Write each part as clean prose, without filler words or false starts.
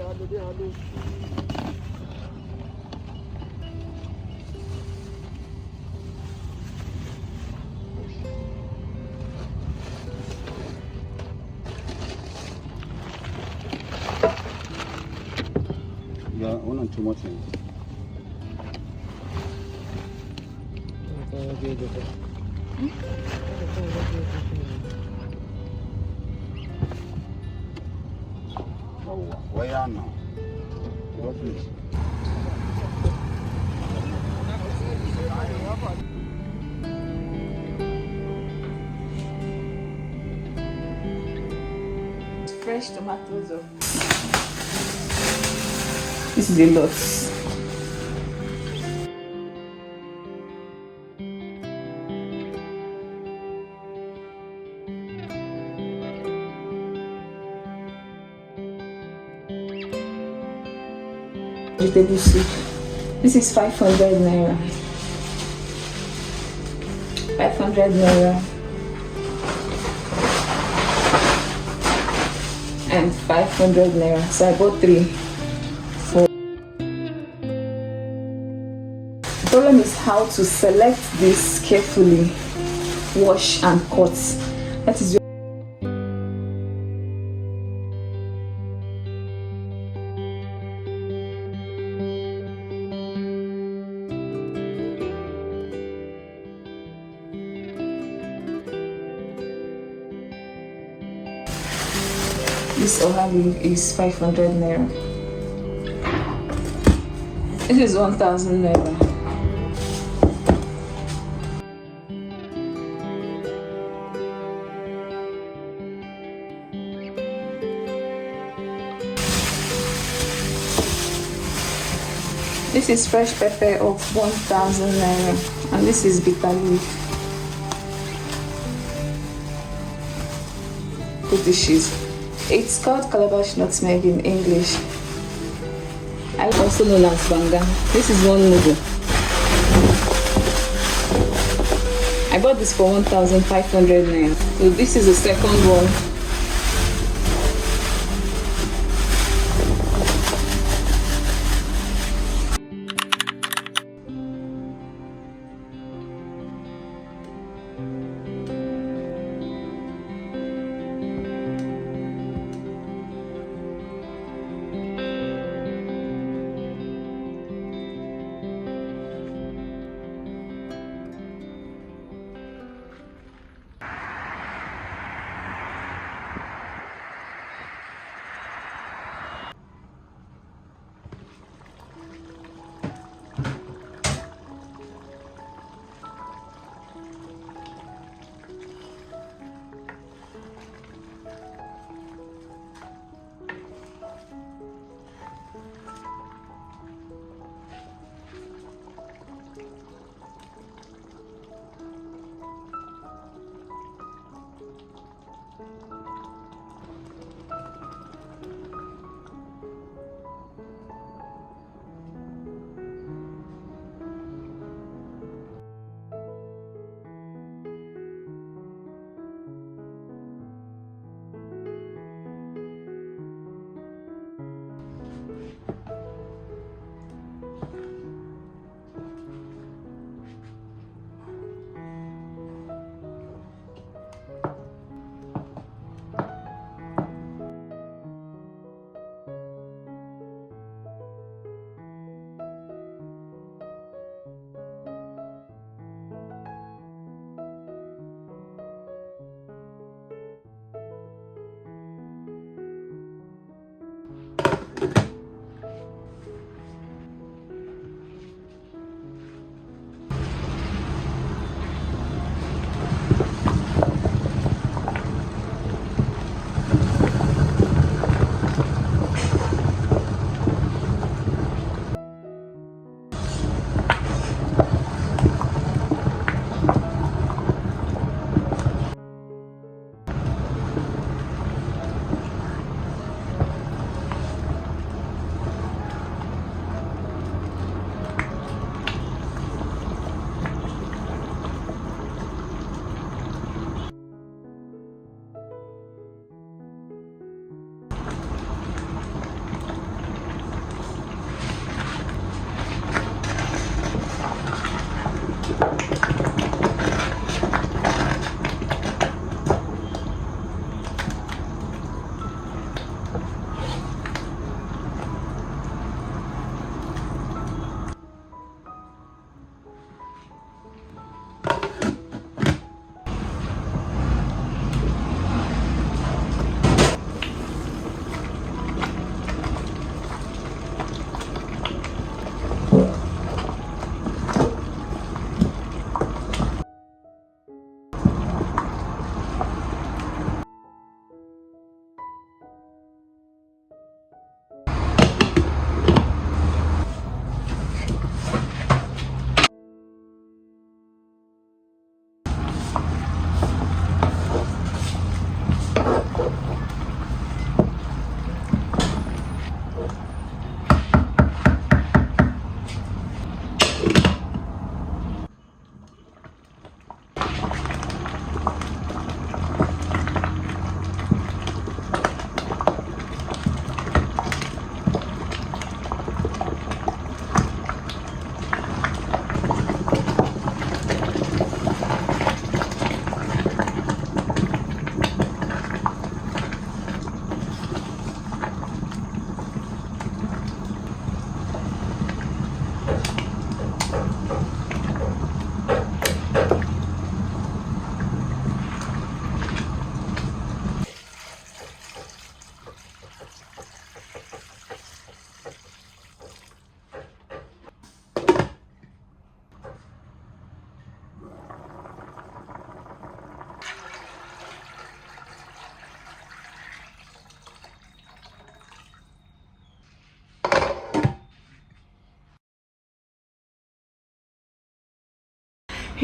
Yeah, one and too much. Oh, where are now? What is? Fresh tomatoes. This is a lot. Vegetable soup. This is 500 naira. 500 naira. And 500 naira. So I bought 3. 4. The problem is how to select this carefully, wash and cut. That is this oha leaf is 500 naira. This is 1,000 naira. This is fresh pepper of 1,000 naira, and this is bitter leaf. Good dishes. It's called calabash nutmeg in English. I also known as banga. This is one noodle. I bought this for 1,500 naira. So this is the second one.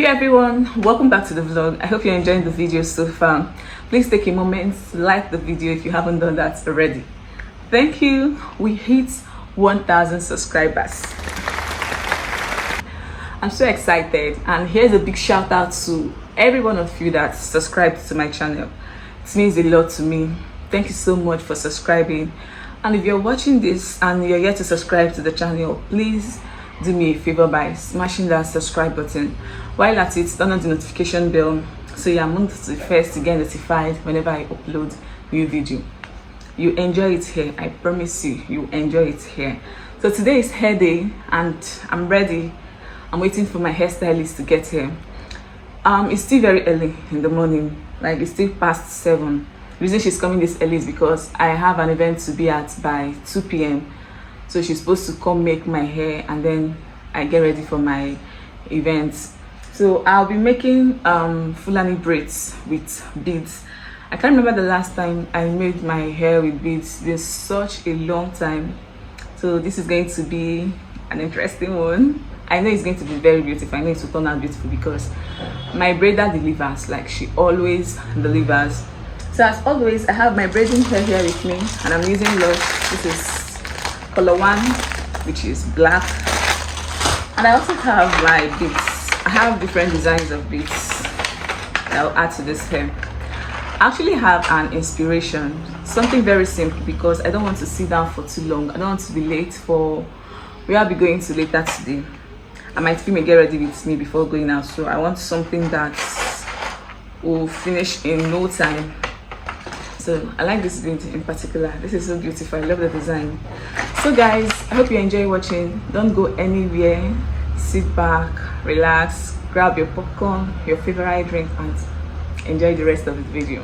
Hey everyone, welcome back to the vlog. I hope you're enjoying the video so far. Please take a moment to like the video if you haven't done that already. Thank you. We hit 1,000 subscribers. I'm so excited, and here's a big shout out to every one of you that subscribed to my channel. It means a lot to me. Thank you so much for subscribing. And if you're watching this and you're yet to subscribe to the channel, please do me a favor by smashing that subscribe button. While at it, turn on the notification bell so you're amongst the first to get notified whenever I upload new video. You enjoy it here. I promise you enjoy it here. So today is hair day and I'm ready. I'm waiting for my hairstylist to get here. It's still very early in the morning, like it's still past 7. The reason she's coming this early is because I have an event to be at by 2 p.m. So she's supposed to come make my hair and then I get ready for my event. So I'll be making Fulani braids with beads. I can't remember the last time I made my hair with beads. It's been such a long time. So this is going to be an interesting one. I know it's going to be very beautiful. I know it will turn out beautiful because my braider delivers, like she always delivers. So as always, I have my braiding hair here with me and I'm using Lush. This is color 1, which is black. And I also have my beads. I have different designs of beads that I'll add to this hair. I actually have an inspiration, something very simple because I don't want to sit down for too long. I don't want to be late for where I'll be going to later today. I might film a get ready with me before going out, so I want something that will finish in no time. So I like this bead in particular. This is so beautiful. I love the design. So guys, I hope you enjoy watching. Don't go anywhere. Sit back, relax, grab your popcorn, your favorite drink, and enjoy the rest of the video.